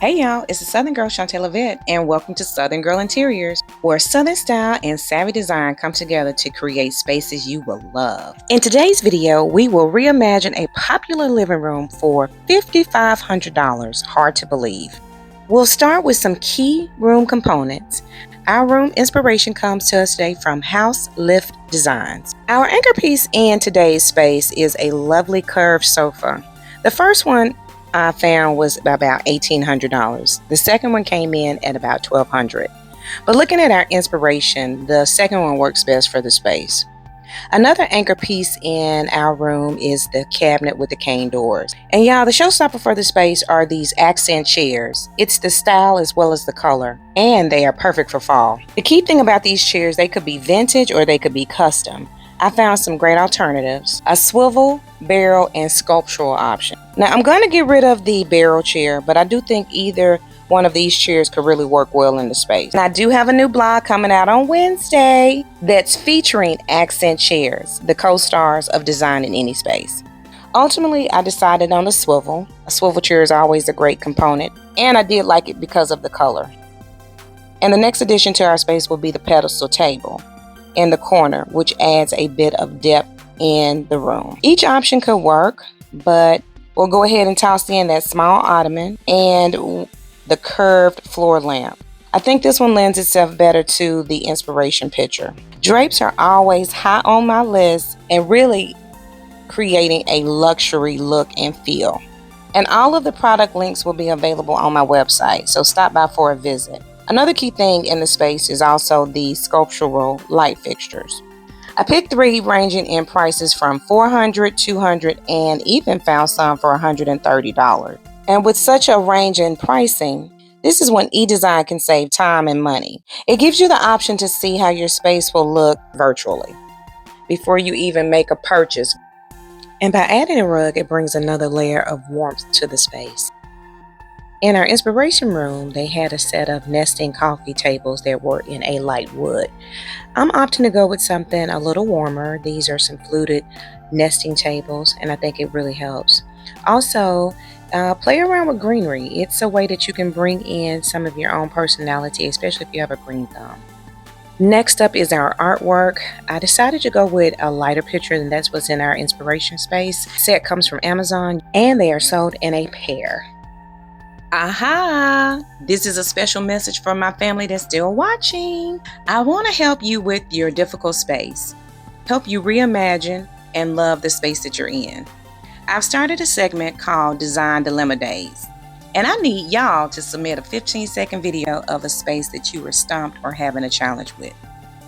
Hey y'all, it's the Southern Girl Chantel Yvette, and welcome to Southern Girl Interiors, where Southern style and savvy design come together to create spaces you will love. In today's video, we will reimagine a popular living room for $5,500. Hard to believe. We'll start with some key room components. Our room inspiration comes to us today from House Lift Designs. Our anchor piece in today's space is a lovely curved sofa. The first one I found was about $1,800. The second one came in at about $1,200. But looking at our inspiration, the second one works best for the space. Another anchor piece in our room is the cabinet with the cane doors. And y'all, the showstopper for the space are these accent chairs. It's the style as well as the color, and they are perfect for fall. The key thing about these chairs, they could be vintage or they could be custom. I found some great alternatives, a swivel, barrel, and sculptural option. Now I'm going to get rid of the barrel chair, but I do think either one of these chairs could really work well in the space. And I do have a new blog coming out on Wednesday that's featuring accent chairs, the co-stars of design in any space. Ultimately, I decided on a swivel. A swivel chair is always a great component, and I did like it because of the color. And the next addition to our space will be the pedestal table in the corner, which adds a bit of depth in the room. Each option could work, but we'll go ahead and toss in that small ottoman and the curved floor lamp. I think this one lends itself better to the inspiration picture. Drapes are always high on my list and really creating a luxury look and feel. And all of the product links will be available on my website, so stop by for a visit. Another key thing in the space is also the sculptural light fixtures. I picked 3 ranging in prices from $400, $200, and even found some for $130. And with such a range in pricing, this is when eDesign can save time and money. It gives you the option to see how your space will look virtually before you even make a purchase. And by adding a rug, it brings another layer of warmth to the space. In our inspiration room, they had a set of nesting coffee tables that were in a light wood. I'm opting to go with something a little warmer. These are some fluted nesting tables, and I think it really helps. Also, play around with greenery. It's a way that you can bring in some of your own personality, especially if you have a green thumb. Next up is our artwork. I decided to go with a lighter picture, and that's what's in our inspiration space. The set comes from Amazon, and they are sold in a pair. Aha! This is a special message for my family that's still watching. I want to help you with your difficult space, help you reimagine and love the space that you're in. I've started a segment called Design Dilemma Days, and I need y'all to submit a 15-second video of a space that you were stumped or having a challenge with.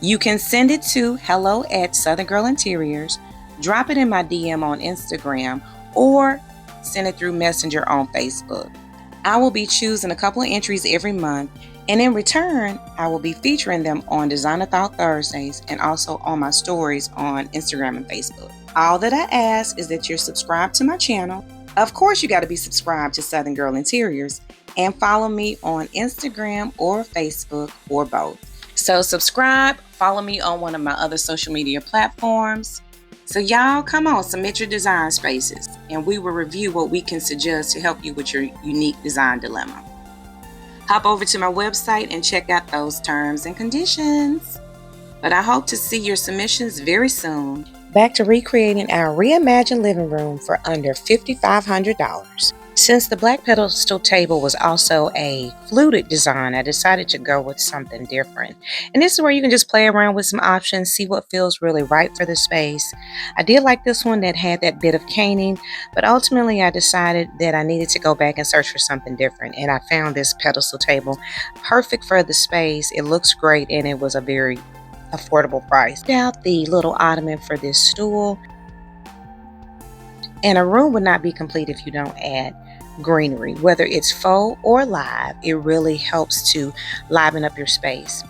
You can send it to hello@Southern Girl Interiors, drop it in my DM on Instagram, or send it through Messenger on Facebook. I will be choosing a couple of entries every month, and in return, I will be featuring them on Designer Thought Thursdays and also on my stories on Instagram and Facebook. All that I ask is that you're subscribed to my channel. Of course, you got to be subscribed to Southern Girl Interiors and follow me on Instagram or Facebook or both. So subscribe, follow me on one of my other social media platforms. So y'all, come on, submit your design spaces, and we will review what we can suggest to help you with your unique design dilemma. Hop over to my website and check out those terms and conditions. But I hope to see your submissions very soon. Back to recreating our reimagined living room for under $5,500. Since the black pedestal table was also a fluted design, I decided to go with something different. And this is where you can just play around with some options, see what feels really right for the space. I did like this one that had that bit of caning, but ultimately I decided that I needed to go back and search for something different. And I found this pedestal table perfect for the space. It looks great, and it was a very affordable price. Out the little ottoman for this stool. And a room would not be complete if you don't add greenery. Whether it's faux or live, it really helps to liven up your space.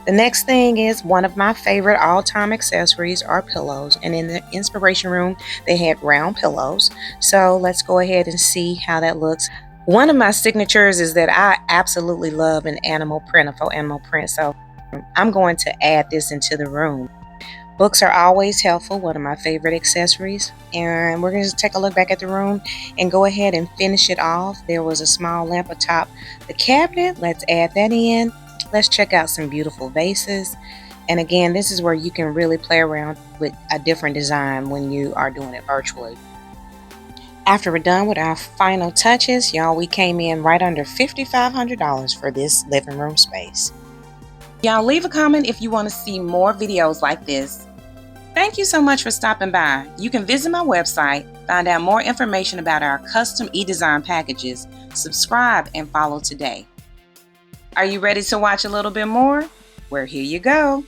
The next thing is one of my favorite all-time accessories are pillows. And in the inspiration room, they had round pillows. So let's go ahead and see how that looks. One of my signatures is that I absolutely love an animal print, a faux animal print. So I'm going to add this into the room. Books are always helpful, one of my favorite accessories. And we're going to take a look back at the room and go ahead and finish it off. There was a small lamp atop the cabinet. Let's add that in. Let's check out some beautiful vases. And again, this is where you can really play around with a different design when you are doing it virtually. After we're done with our final touches, y'all, we came in right under $5,500 for this living room space. Y'all, leave a comment if you want to see more videos like this. Thank you so much for stopping by. You can visit my website, find out more information about our custom e-design packages, subscribe, and follow today. Are you ready to watch a little bit more? Well, here you go.